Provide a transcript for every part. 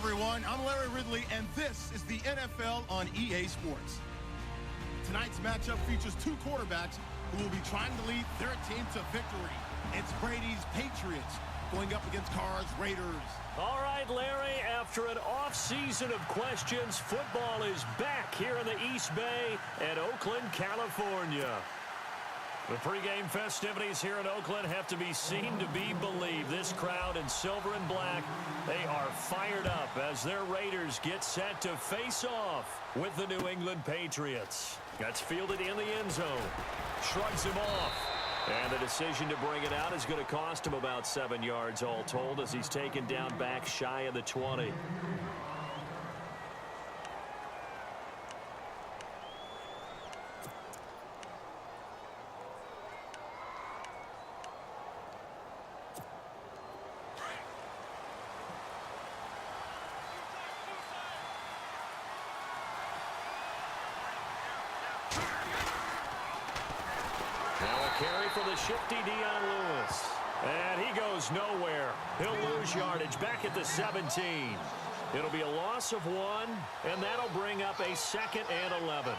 everyone. I'm Larry Ridley, and this is the NFL on EA Sports. Tonight's matchup features two quarterbacks who will be trying to lead their team to victory. It's Brady's Patriots going up against Carr's Raiders. All right, Larry, after an off-season of questions, football is back here in the East Bay at Oakland, California. The pregame festivities here in Oakland have to be seen to be believed. This crowd in silver and black, they are fired up as their Raiders get set to face off with the New England Patriots. That's fielded in the end zone. Shrugs him off. And the decision to bring it out is going to cost him about 7 yards all told as he's taken down back shy of the 20. Carry for the shifty Dion Lewis. And he goes nowhere. He'll lose yardage back at the 17. It'll be a loss of 1, and that'll bring up a 2nd and 11.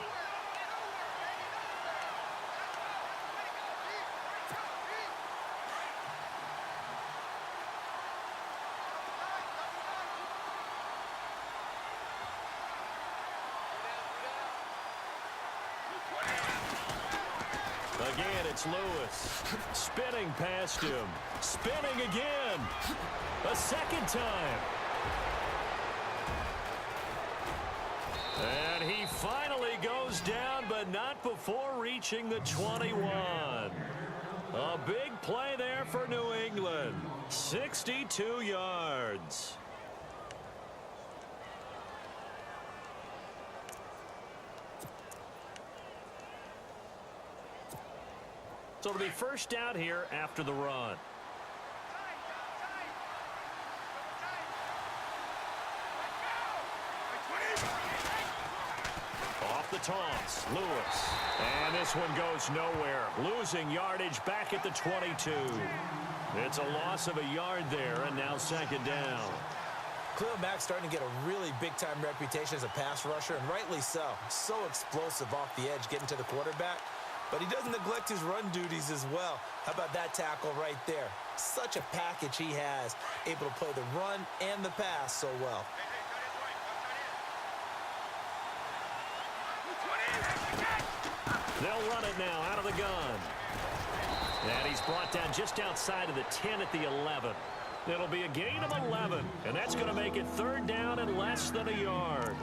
Again, it's Lewis. Spinning past him. Spinning again. A second time. And he finally goes down, but not before reaching the 21. A big play there for New England. 62 yards. So it'll be first down here after the run. Off the toss, Lewis. And this one goes nowhere. Losing yardage back at the 22. It's a loss of a yard there, and now 2nd down. Khalil Mack's starting to get a really big-time reputation as a pass rusher, and rightly so. So explosive off the edge getting to the quarterback. But he doesn't neglect his run duties as well. How about that tackle right there? Such a package he has, able to play the run and the pass so well. They'll run it now out of the gun. And he's brought down just outside of the 10 at the 11. It'll be a gain of 11, and that's going to make it 3rd down and less than a yard.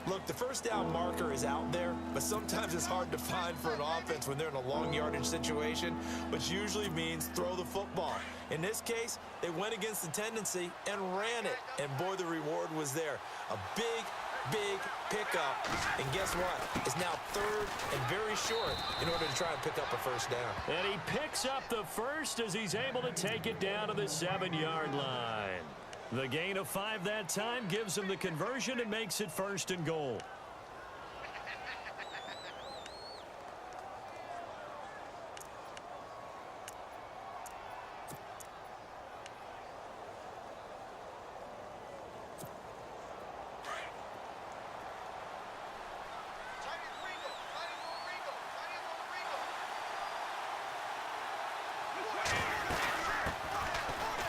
Look, the first down marker is out there, but sometimes it's hard to find for an offense when they're in a long yardage situation, which usually means throw the football. In this case, they went against the tendency and ran it, and boy, the reward was there. A big pickup, and guess what? It's now 3rd and very short in order to try and pick up a first down. And he picks up the first as he's able to take it down to the 7-yard line. The gain of 5 that time gives him the conversion and makes it 1st and goal.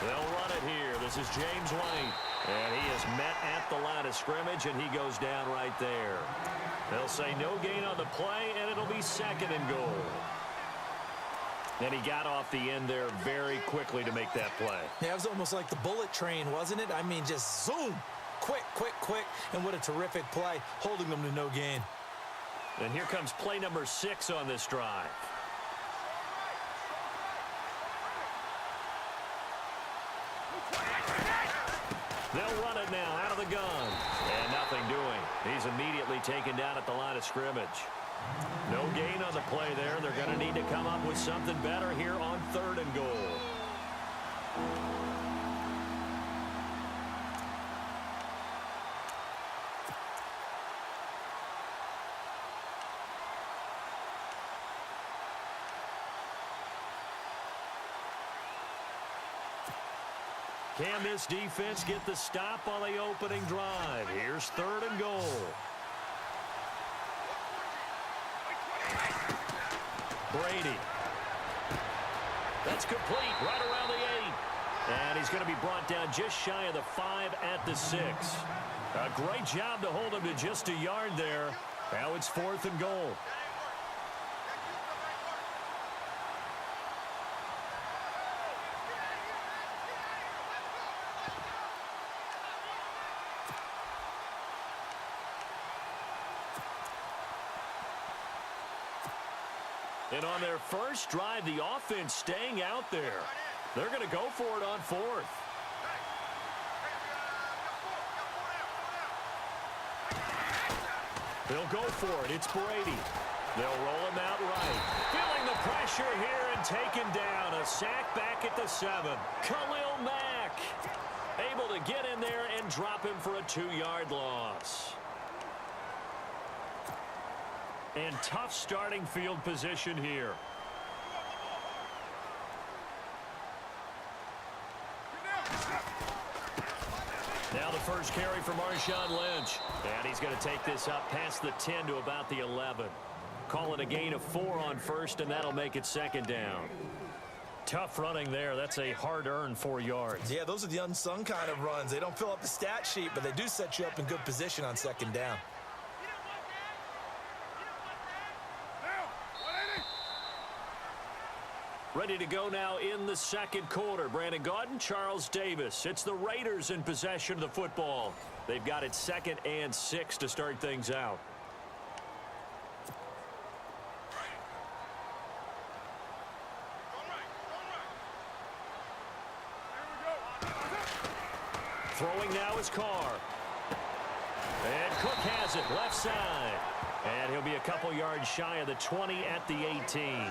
They'll run it here. This is James White. And he is met at the line of scrimmage, and he goes down right there. They'll say no gain on the play, and it'll be 2nd and goal. And he got off the end there very quickly to make that play. Yeah, it was almost like the bullet train, wasn't it? I mean, just zoom. Quick. And what a terrific play, holding them to no gain. And here comes play number 6 on this drive. They'll run it now out of the gun. And nothing doing. He's immediately taken down at the line of scrimmage. No gain on the play there. They're going to need to come up with something better here on 3rd and goal. Can this defense get the stop on the opening drive? Here's 3rd and goal. Brady. That's complete right around the 8. And he's going to be brought down just shy of the 5 at the 6. A great job to hold him to just a yard there. Now it's 4th and goal. And on their first drive, the offense staying out there. They're going to go for it on 4th. They'll go for it. It's Brady. They'll roll him out right. Feeling the pressure here and taken down. A sack back at the 7. Khalil Mack able to get in there and drop him for a 2-yard loss. And tough starting field position here. Now the first carry for Marshawn Lynch. And he's going to take this up past the 10 to about the 11. Call it a gain of 4 on 1st, and that'll make it 2nd down. Tough running there. That's a hard-earned 4 yards. Yeah, those are the unsung kind of runs. They don't fill up the stat sheet, but they do set you up in good position on 2nd down. Ready to go now in the 2nd quarter. Brandon Gaudin, Charles Davis. It's the Raiders in possession of the football. They've got it 2nd and 6 to start things out. Throwing now is Carr. And Cook has it left side. And he'll be a couple yards shy of the 20 at the 18.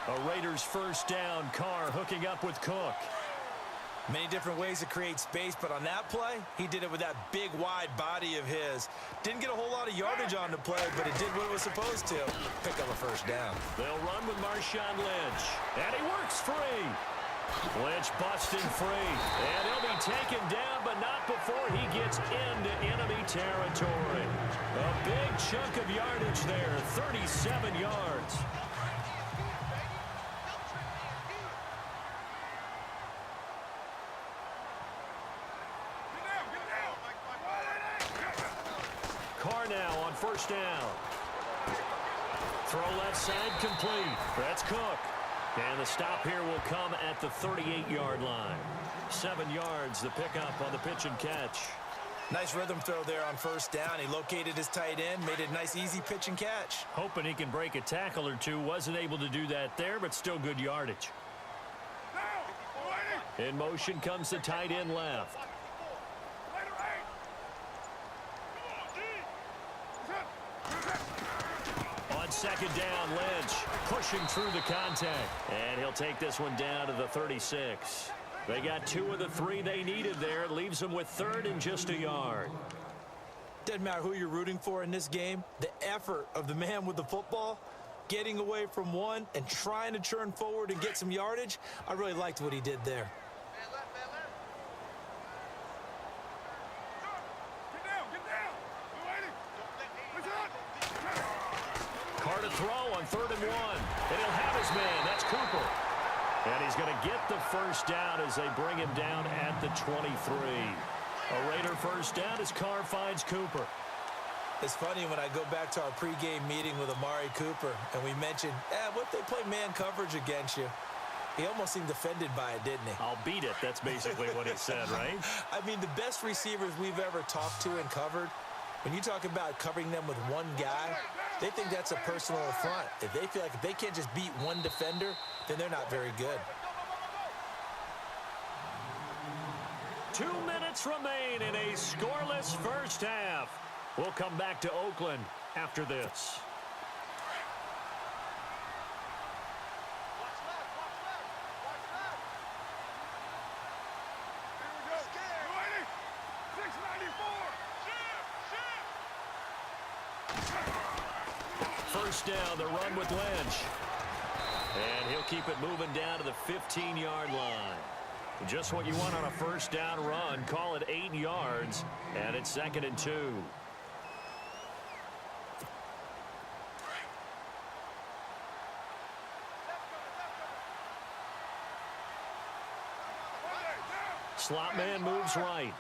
A Raiders first down. Carr hooking up with Cook. Many different ways to create space, but on that play, he did it with that big, wide body of his. Didn't get a whole lot of yardage on the play, but it did what it was supposed to. Pick up a first down. They'll run with Marshawn Lynch. And he works free. Lynch busting free. And he'll be taken down, but not before he gets into enemy territory. A big chunk of yardage there, 37 yards. Carr now on first down. Throw left side complete. That's Cook. And the stop here will come at the 38-yard line. 7 yards, the pickup on the pitch and catch. Nice rhythm throw there on first down. He located his tight end, made it a nice, easy pitch and catch. Hoping he can break a tackle or two. Wasn't able to do that there, but still good yardage. In motion comes the tight end left. On second down, Lynch pushing through the contact. And he'll take this one down to the 36. They got 2 of the 3 they needed there. Leaves them with 3rd and just a yard. Doesn't matter who you're rooting for in this game. The effort of the man with the football, getting away from one and trying to churn forward and get some yardage, I really liked what he did there. Carr to throw on 3rd and 1. And he'll have his man. That's Cooper. And he's going to get the first down as they bring him down at the 23. A Raider first down as Carr finds Cooper. It's funny when I go back to our pregame meeting with Amari Cooper and we mentioned, what if they play man coverage against you? He almost seemed offended by it, didn't he? I'll beat it. That's basically what he said, right? I mean, the best receivers we've ever talked to and covered, when you talk about covering them with one guy, they think that's a personal affront. If they feel like if they can't just beat one defender, then they're not very good. 2 minutes remain in a scoreless first half. We'll come back to Oakland after this. First down, the run with Lynch. And he'll keep it moving down to the 15-yard line. Just what you want on a first down run. Call it 8 yards, and it's 2nd and 2. Slot man moves right.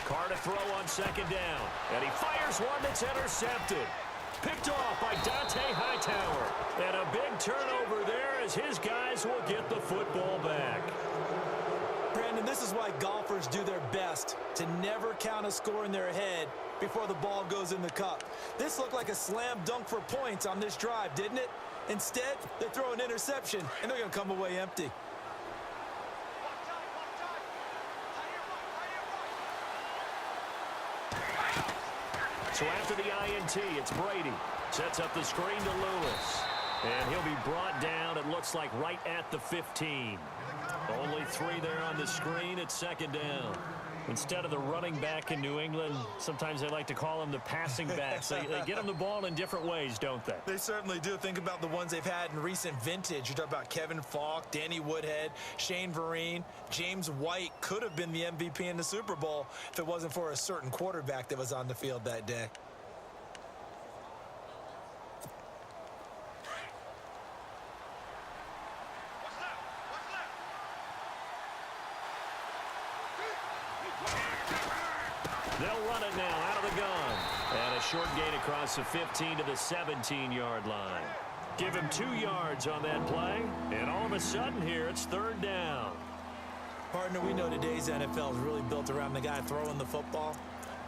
Carr to throw on 2nd down. And he fires one that's intercepted. Picked off by Dante Hightower. And a big turnover there as his guys will get the football back. Brandon, this is why golfers do their best to never count a score in their head before the ball goes in the cup. This looked like a slam dunk for points on this drive, didn't it? Instead, they throw an interception, and they're going to come away empty. So after the INT, it's Brady. Sets up the screen to Lewis. And he'll be brought down, it looks like, right at the 15. Only 3 there on the screen. It's 2nd down. Instead of the running back in New England, sometimes they like to call them the passing backs. They get them the ball in different ways, don't they? They certainly do. Think about the ones they've had in recent vintage. You talk about Kevin Falk, Danny Woodhead, Shane Vereen. James White could have been the MVP in the Super Bowl if it wasn't for a certain quarterback that was on the field that day. They'll run it now out of the gun. And a short gain across the 15 to the 17-yard line. Give him 2 yards on that play. And all of a sudden here, it's 3rd down. Partner, we know today's NFL is really built around the guy throwing the football.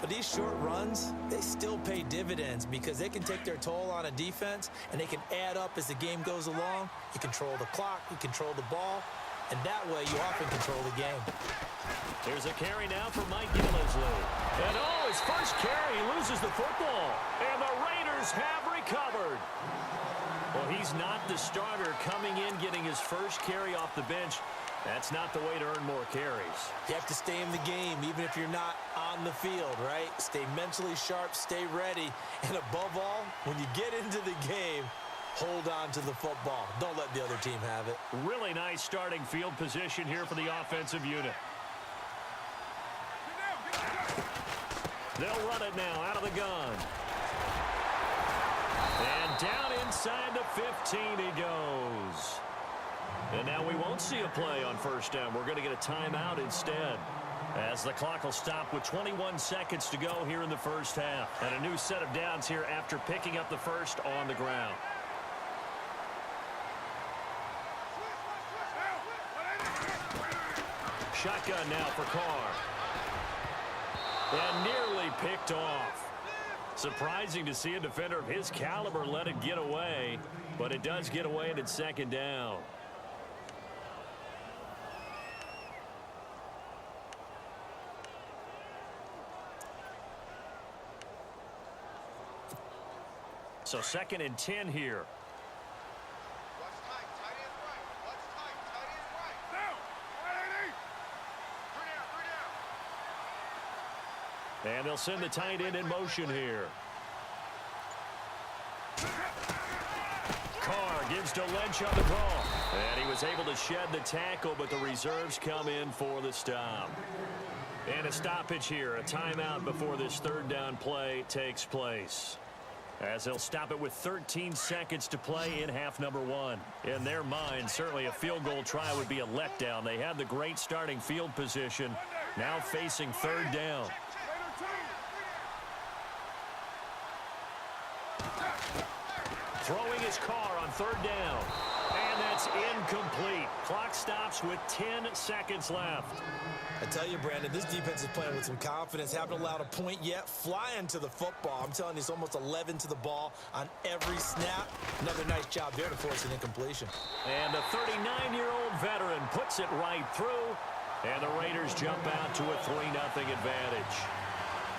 But these short runs, they still pay dividends because they can take their toll on a defense and they can add up as the game goes along. You control the clock, you control the ball, and that way you often control the game. Here's a carry now for Mike Gillisley. And his first carry, he loses the football. And the Raiders have recovered. Well, he's not the starter coming in, getting his first carry off the bench. That's not the way to earn more carries. You have to stay in the game, even if you're not on the field, right? Stay mentally sharp, stay ready. And above all, when you get into the game, hold on to the football. Don't let the other team have it. Really nice starting field position here for the offensive unit. They'll run it now out of the gun. And down inside the 15 he goes. And now we won't see a play on first down. We're going to get a timeout instead, as the clock will stop with 21 seconds to go here in the first half. And a new set of downs here after picking up the first on the ground. Shotgun now for Carr. And nearly picked off. Surprising to see a defender of his caliber let it get away, but it does get away and it's 2nd down. So 2nd and 10 here. And they'll send the tight end in motion here. Carr gives to Lynch on the call. And he was able to shed the tackle, but the reserves come in for the stop. And a stoppage here, a timeout before this 3rd down play takes place. As they'll stop it with 13 seconds to play in half number 1. In their mind, certainly a field goal try would be a letdown. They had the great starting field position, now facing 3rd down. Throwing his Carr on 3rd down. And that's incomplete. Clock stops with 10 seconds left. I tell you, Brandon, this defense is playing with some confidence. Haven't allowed a point yet. Flying to the football. I'm telling you, it's almost 11 to the ball on every snap. Another nice job there to force an incompletion. And the 39-year-old veteran puts it right through. And the Raiders jump out to a 3-0 advantage.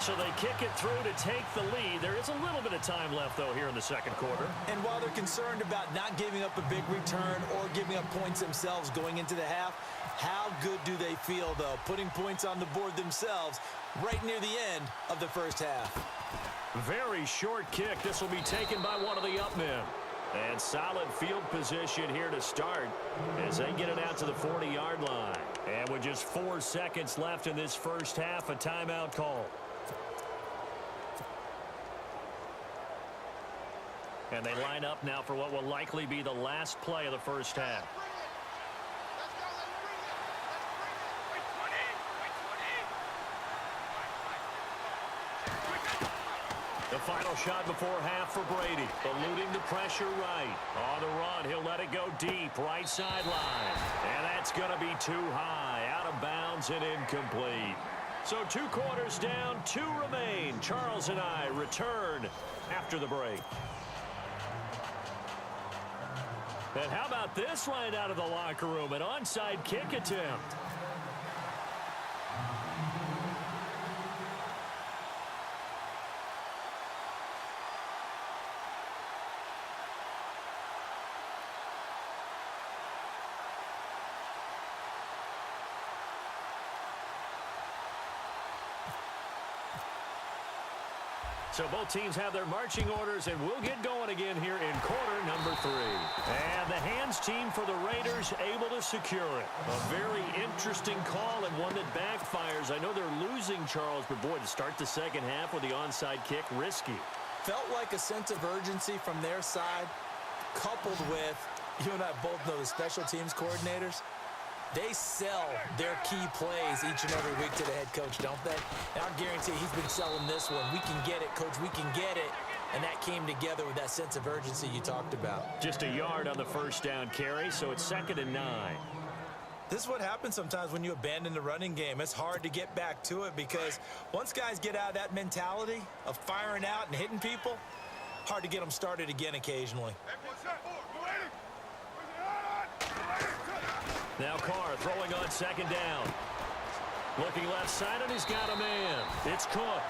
So they kick it through to take the lead. There is a little bit of time left, though, here in the 2nd quarter. And while they're concerned about not giving up a big return or giving up points themselves going into the half, how good do they feel, though, putting points on the board themselves right near the end of the first half? Very short kick. This will be taken by one of the up men. And solid field position here to start as they get it out to the 40-yard line. And with just 4 seconds left in this first half, a timeout call. And they line up now for what will likely be the last play of the first half. The final shot before half for Brady. Eluding the pressure right. On the run, he'll let it go deep. Right sideline. And that's going to be too high. Out of bounds and incomplete. So 2 quarters down, 2 remain. Charles and I return after the break. And how about this right out of the locker room? An onside kick attempt. So both teams have their marching orders, and we'll get going again here in quarter number 3. And the hands team for the Raiders able to secure it. A very interesting call and one that backfires. I know they're losing, Charles, but boy, to start the second half with the onside kick, risky. Felt like a sense of urgency from their side, coupled with, you and I both know the special teams coordinators. They sell their key plays each and every week to the head coach, don't they? And I guarantee he's been selling this one. We can get it, coach. We can get it. And that came together with that sense of urgency you talked about. Just a yard on the first down carry, so it's 2nd and 9. This is what happens sometimes when you abandon the running game. It's hard to get back to it because once guys get out of that mentality of firing out and hitting people, hard to get them started again occasionally. Now Carr throwing on 2nd down. Looking left side, and he's got a man. It's Cook.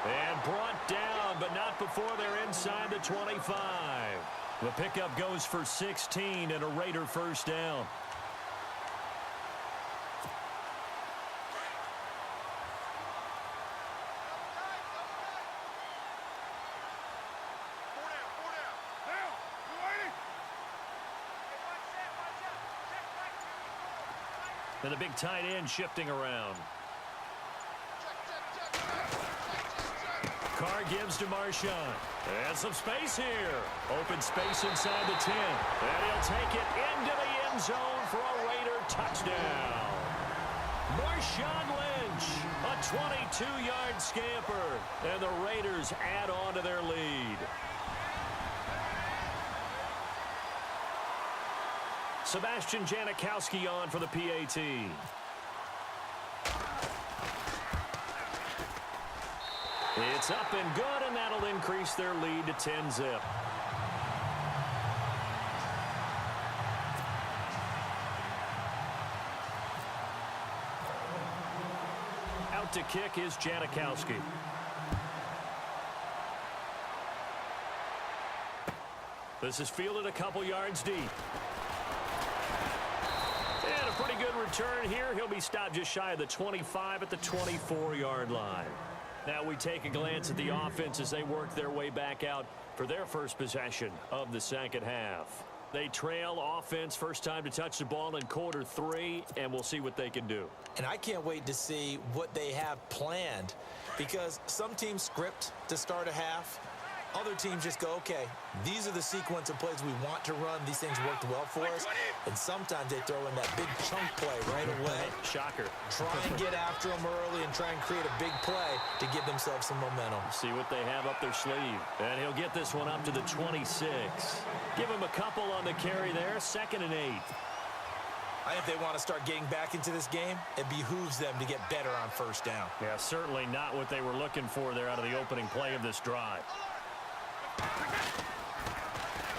And brought down, but not before they're inside the 25. The pickup goes for 16 and a Raider first down. And the big tight end shifting around. Carr gives to Marshawn. And some space here. Open space inside the 10. And he'll take it into the end zone for a Raider touchdown. Marshawn Lynch, a 22-yard scamper. And the Raiders add on to their lead. Sebastian Janikowski on for the PAT. It's up and good, and that'll increase their lead to 10-zip. Out to kick is Janikowski. This is fielded a couple yards deep. And a pretty good return here. He'll be stopped just shy of the 25 at the 24-yard line. Now we take a glance at the offense as they work their way back out for their first possession of the second half. They trail offense, first time to touch the ball in quarter 3, and we'll see what they can do. And I can't wait to see what they have planned because some teams script to start a half. Other teams just go, okay, these are the sequence of plays we want to run. These things worked well for us. And sometimes they throw in that big chunk play right away. Shocker. Try and get after them early and try and create a big play to give themselves some momentum. See what they have up their sleeve. And he'll get this one up to the 26. Give him a couple on the carry there. 2nd and 8. I think they want to start getting back into this game. It behooves them to get better on first down. Yeah, certainly not what they were looking for there out of the opening play of this drive.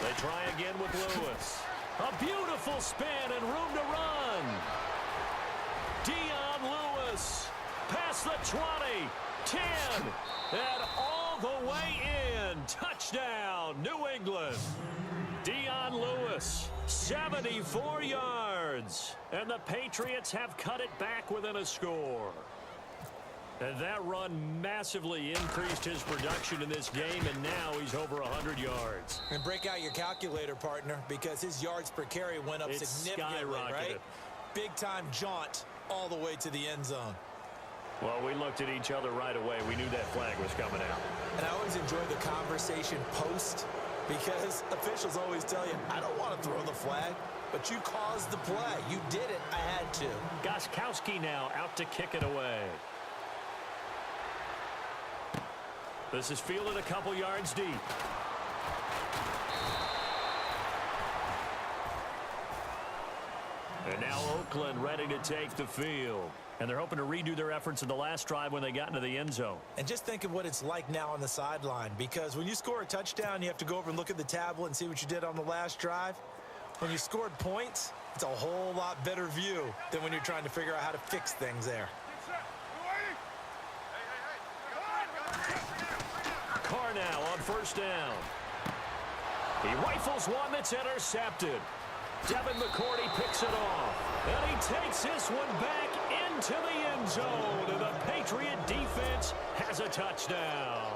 They try again with Lewis. A beautiful spin and room to run. Dion Lewis past the 20, 10, and all the way in. Touchdown, New England. Dion Lewis, 74 yards. And the Patriots have cut it back within a score. And that run massively increased his production in this game, and now he's over 100 yards. And break out your calculator, partner, because his yards per carry went up significantly, right? Big-time jaunt all the way to the end zone. Well, we looked at each other right away. We knew that flag was coming out. And I always enjoy the conversation post, because officials always tell you, I don't want to throw the flag, but you caused the play. You did it. I had to. Gostkowski now out to kick it away. This is fielded a couple yards deep. And now Oakland ready to take the field. And they're hoping to redo their efforts in the last drive when they got into the end zone. And just think of what it's like now on the sideline, because when you score a touchdown, you have to go over and look at the tablet and see what you did on the last drive. When you scored points, it's a whole lot better view than when you're trying to figure out how to fix things there. Carr now on first down. He rifles one that's intercepted. Devin McCourty picks it off. And he takes this one back into the end zone. And the Patriot defense has a touchdown.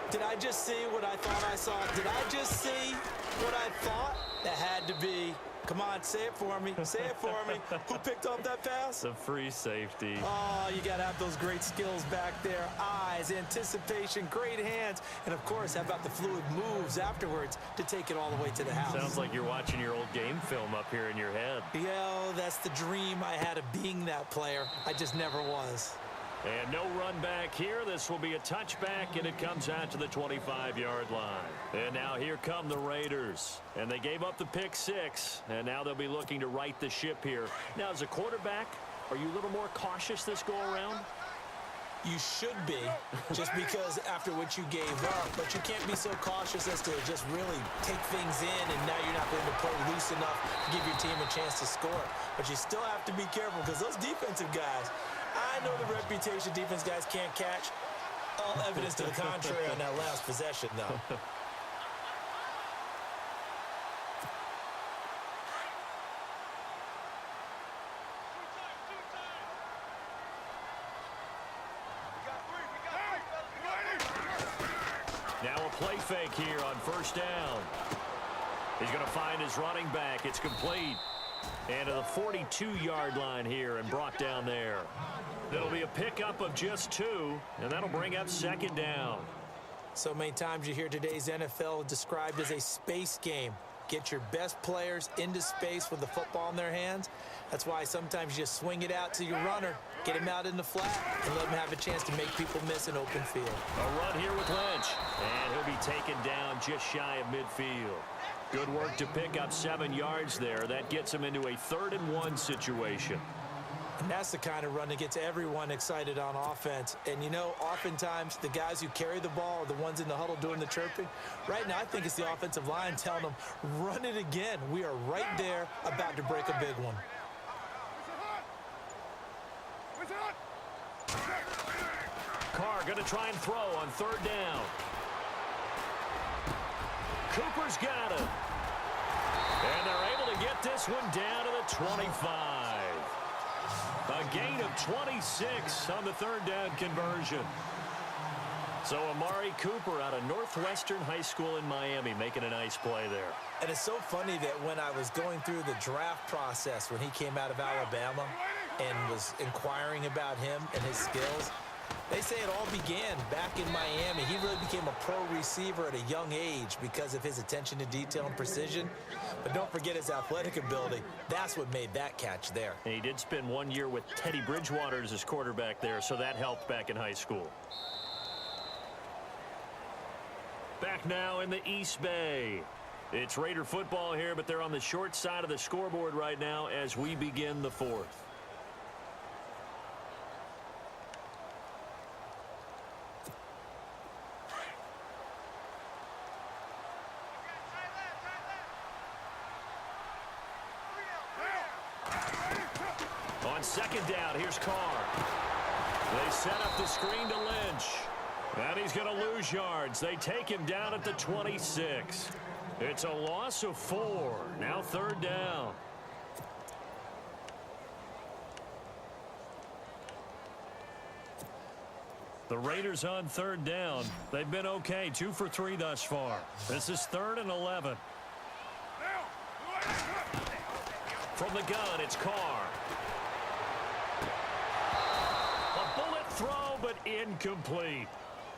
Did I just see what I thought I saw? Did I just see what I thought? That had to be. Come on, say it for me. Say it for me. Who picked up that pass? The free safety. Oh, you got to have those great skills back there. Eyes, anticipation, great hands. And, of course, how about the fluid moves afterwards to take it all the way to the house? Sounds like you're watching your old game film up here in your head. Yeah, that's the dream I had of being that player. I just never was. And no run back here. This will be a touchback, and it comes out to the 25-yard line. And now here come the Raiders. And they gave up the pick six, and now they'll be looking to right the ship here. Now, as a quarterback, are you a little more cautious this go-around? You should be, just because after what you gave up. But you can't be so cautious as to just really take things in, and now you're not going to play loose enough to give your team a chance to score. But you still have to be careful, because those defensive guys, I know the reputation defense guys can't catch. All evidence to the contrary on that last possession, though. Now a play fake here on first down. He's going to find his running back. It's complete. And to the 42-yard line here and brought down there. It'll be a pickup of just 2, and that'll bring up second down. So many times you hear today's NFL described as a space game. Get your best players into space with the football in their hands. That's why sometimes you just swing it out to your runner, get him out in the flat, and let him have a chance to make people miss an open field. A run here with Lynch, and he'll be taken down just shy of midfield. Good work to pick up 7 yards there. That gets him into a 3rd-and-1 situation. And that's the kind of run that gets everyone excited on offense. And, you know, oftentimes the guys who carry the ball are the ones in the huddle doing the chirping. Right now, I think it's the offensive line telling them, run it again. We are right there about to break a big one. Carr going to try and throw on 3rd down. Cooper's got it. And they're able to get this one down to the 25. A gain of 26 on the 3rd down conversion. So Amari Cooper out of Northwestern High School in Miami making a nice play there. And it's so funny that when I was going through the draft process when he came out of Alabama and was inquiring about him and his skills, they say it all began back in Miami. He really became a pro receiver at a young age because of his attention to detail and precision. But don't forget his athletic ability. That's what made that catch there. And he did spend 1 year with Teddy Bridgewater as his quarterback there, so that helped back in high school. Back now in the East Bay. It's Raider football here, but they're on the short side of the scoreboard right now as we begin the 4th. On 2nd down, here's Carr. They set up the screen to Lynch. And he's going to lose yards. They take him down at the 26. It's a loss of 4. Now 3rd down. The Raiders on third down. They've been okay, 2 for 3 thus far. This is 3rd and 11. From the gun, it's Carr. A bullet throw, but incomplete.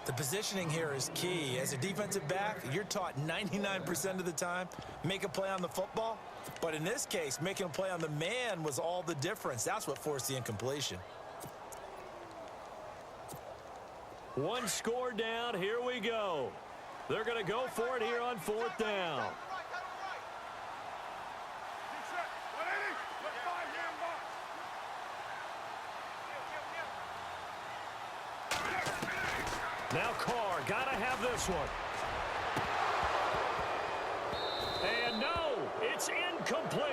The positioning here is key. As a defensive back, you're taught 99% of the time, make a play on the football. But in this case, making a play on the man was all the difference. That's what forced the incompletion. One score down. Here we go. They're going to go for it here on 4th down. Now Carr, got to have this one. And no, it's incomplete.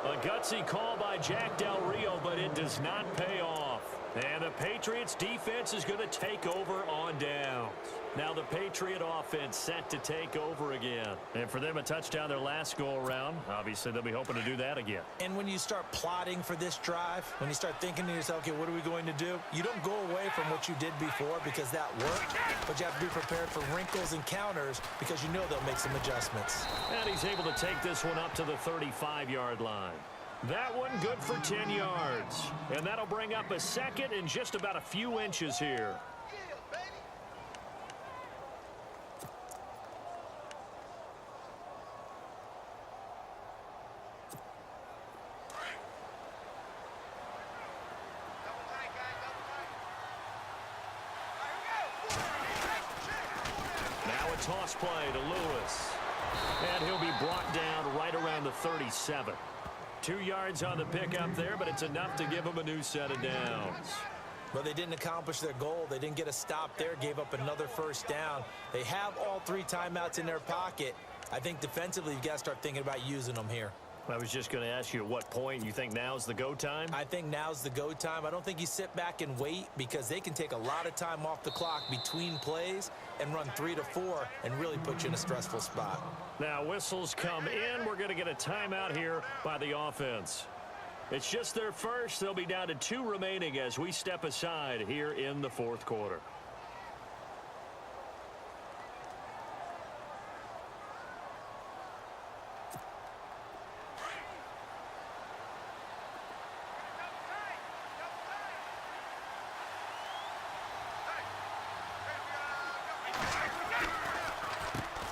A gutsy call by Jack Del Rio, but it does not pay off. And the Patriots defense is going to take over on downs. Now the Patriot offense set to take over again. And for them, a touchdown their last go-around. Obviously, they'll be hoping to do that again. And when you start plotting for this drive, when you start thinking to yourself, okay, what are we going to do? You don't go away from what you did before because that worked, but you have to be prepared for wrinkles and counters because you know they'll make some adjustments. And he's able to take this one up to the 35-yard line. That one good for 10 yards. And that'll bring up a second and just about a few inches here. Now a toss play to Lewis. And he'll be brought down right around the 37. 2 yards on the pickup there, but it's enough to give them a new set of downs. But they didn't accomplish their goal. They didn't get a stop there, gave up another first down. They have all 3 timeouts in their pocket. I think defensively, you've got to start thinking about using them here. I was just going to ask you at what point you think now's the go time? I think now's the go time. I don't think you sit back and wait because they can take a lot of time off the clock between plays and run 3 to 4 and really put you in a stressful spot. Now whistles come in. We're going to get a timeout here by the offense. It's just their first. They'll be down to 2 remaining as we step aside here in the 4th quarter.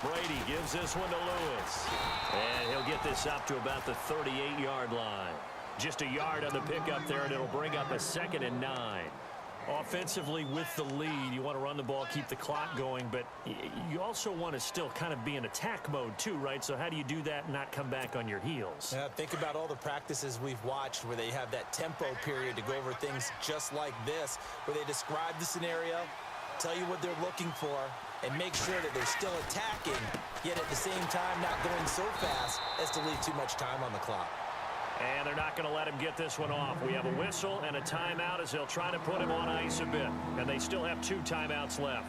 Brady gives this one to Lewis. And he'll get this up to about the 38-yard line. Just a yard on the pickup there, and it'll bring up a 2nd and 9. Offensively with the lead, you want to run the ball, keep the clock going, but you also want to still kind of be in attack mode too, right? So how do you do that and not come back on your heels? Yeah, think about all the practices we've watched where they have that tempo period to go over things just like this, where they describe the scenario, tell you what they're looking for, and make sure that they're still attacking, yet at the same time not going so fast as to leave too much time on the clock. And they're not going to let him get this one off. We have a whistle and a timeout as they'll try to put him on ice a bit. And they still have 2 timeouts left.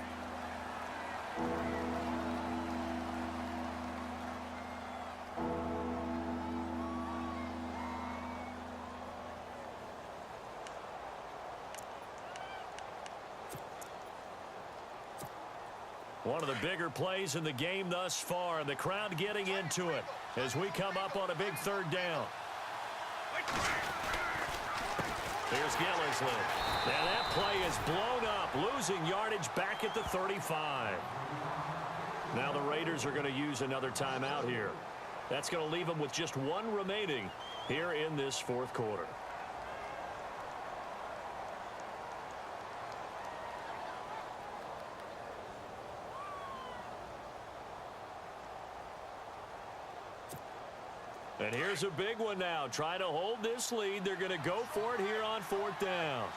One of the bigger plays in the game thus far, and the crowd getting into it as we come up on a big 3rd down. Here's Gillisley. And that play is blown up, losing yardage back at the 35. Now the Raiders are going to use another timeout here. That's going to leave them with just 1 remaining here in this 4th quarter. And here's a big one now. Trying to hold this lead. They're going to go for it here on 4th down.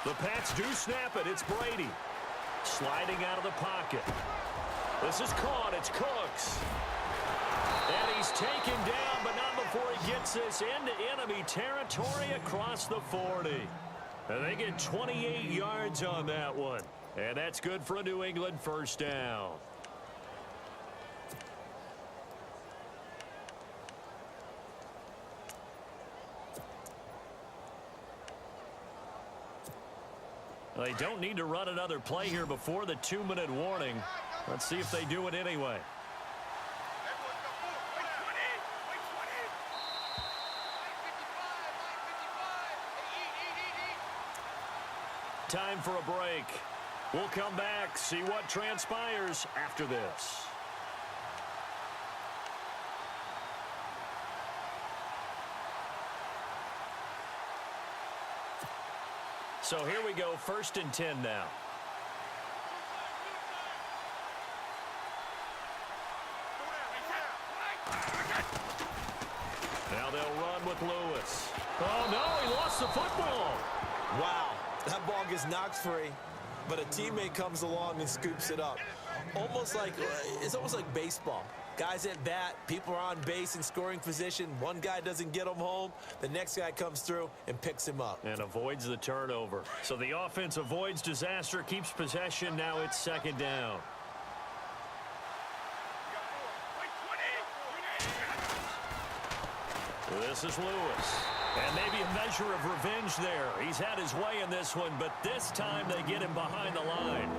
The Pats do snap it. It's Brady. Sliding out of the pocket. This is caught. It's Cooks. And he's taken down, but not before he gets this into enemy territory across the 40. And they get 28 yards on that one. And that's good for a New England first down. They don't need to run another play here before the 2-minute warning. Let's see if they do it anyway. Time for a break. We'll come back, see what transpires after this. So here we go, 1st and 10 now. Now they'll run with Lewis. Oh, no, he lost the football. Wow, that ball gets knocked free, but a teammate comes along and scoops it up. It's almost like baseball. Guys at bat, people are on base in scoring position. One guy doesn't get him home. The next guy comes through and picks him up. And avoids the turnover. So the offense avoids disaster, keeps possession. Now it's 2nd down. This is Lewis. And maybe a measure of revenge there. He's had his way in this one, but this time they get him behind the line.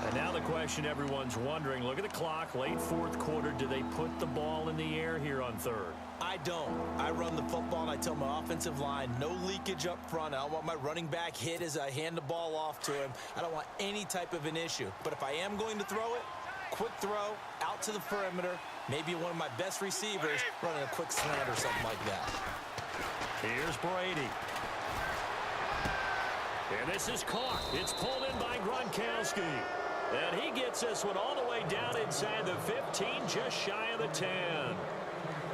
And now the question everyone's wondering, look at the clock, late 4th quarter. Do they put the ball in the air here on 3rd? I don't. I run the football, and I tell my offensive line, no leakage up front. I don't want my running back hit as I hand the ball off to him. I don't want any type of an issue. But if I am going to throw it, quick throw, out to the perimeter, maybe one of my best receivers running a quick slant or something like that. Here's Brady. And this is caught. It's pulled in by Gronkowski. And he gets this one all the way down inside the 15, just shy of the 10.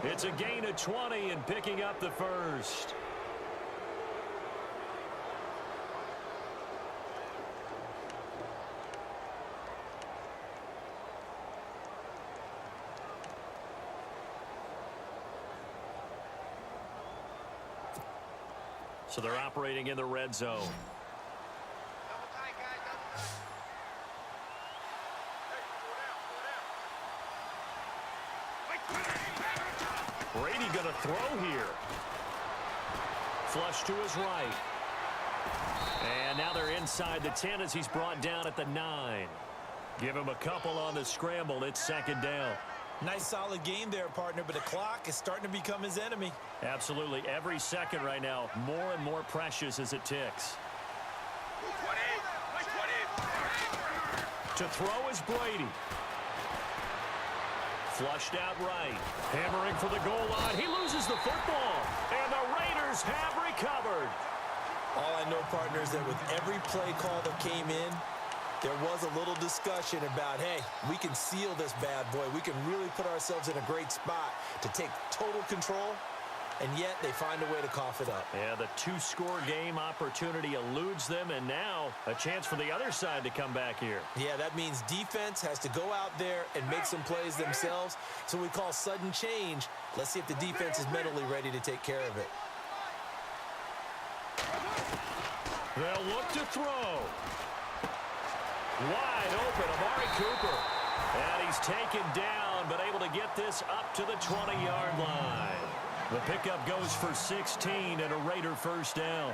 It's a gain of 20 and picking up the 1st. So they're operating in the red zone. Brady going to throw here. Flush to his right. And now they're inside the 10 as he's brought down at the 9. Give him a couple on the scramble. It's 2nd down. Nice solid game there, partner, but the clock is starting to become his enemy. Absolutely. Every second right now, more and more precious as it ticks. To throw is Brady. Flushed out right. Hammering for the goal line. He loses the football. And the Raiders have recovered. All I know, partner, is that with every play call that came in, there was a little discussion about, hey, we can seal this bad boy. We can really put ourselves in a great spot to take total control, and yet they find a way to cough it up. Yeah, the 2-score game opportunity eludes them, and now a chance for the other side to come back here. Yeah, that means defense has to go out there and make some plays themselves. So we call sudden change. Let's see if the defense is mentally ready to take care of it. They'll look to throw. Wide open, Amari Cooper. And he's taken down, but able to get this up to the 20-yard line. The pickup goes for 16 and a Raider 1st down.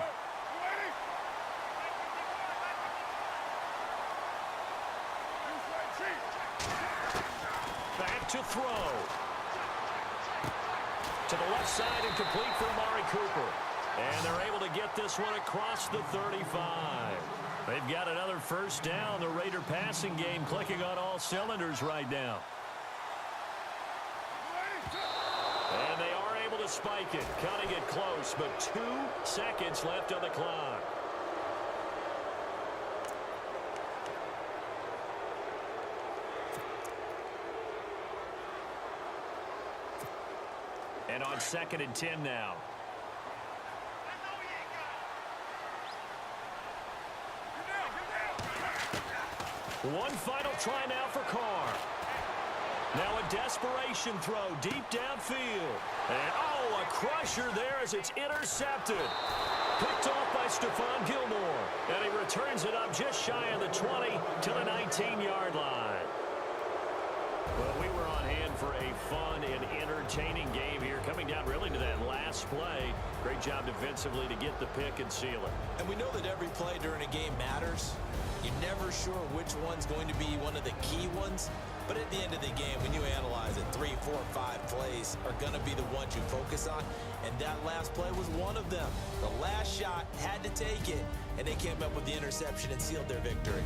Back to throw. To the left side and complete for Amari Cooper. And they're able to get this one across the 35. They've got another 1st down. The Raider passing game clicking on all cylinders right now. And they are able to spike it, cutting it close, but 2 seconds left on the clock. And on 2nd and 10 now. One final try now for Carr. Now a desperation throw deep downfield. And, oh, a crusher there as it's intercepted. Picked off by Stephon Gilmore. And he returns it up just shy of the 20 to the 19-yard line. Well, we were on hand for a fun and entertaining game here, coming down really to that last play. Great job defensively to get the pick and seal it. And we know that every play during a game matters. You're never sure which one's going to be one of the key ones. But at the end of the game, when you analyze it, 3, 4, 5 plays are going to be the ones you focus on. And that last play was one of them. The last shot had to take it, and they came up with the interception and sealed their victory.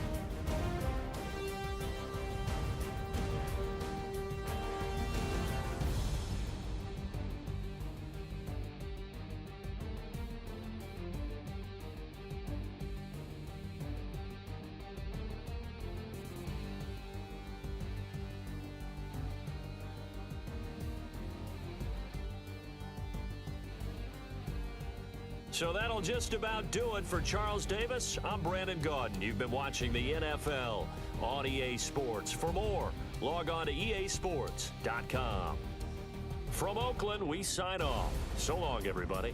So that'll just about do it for Charles Davis. I'm Brandon Gaudin. You've been watching the NFL on EA Sports. For more, log on to easports.com. From Oakland, we sign off. So long, everybody.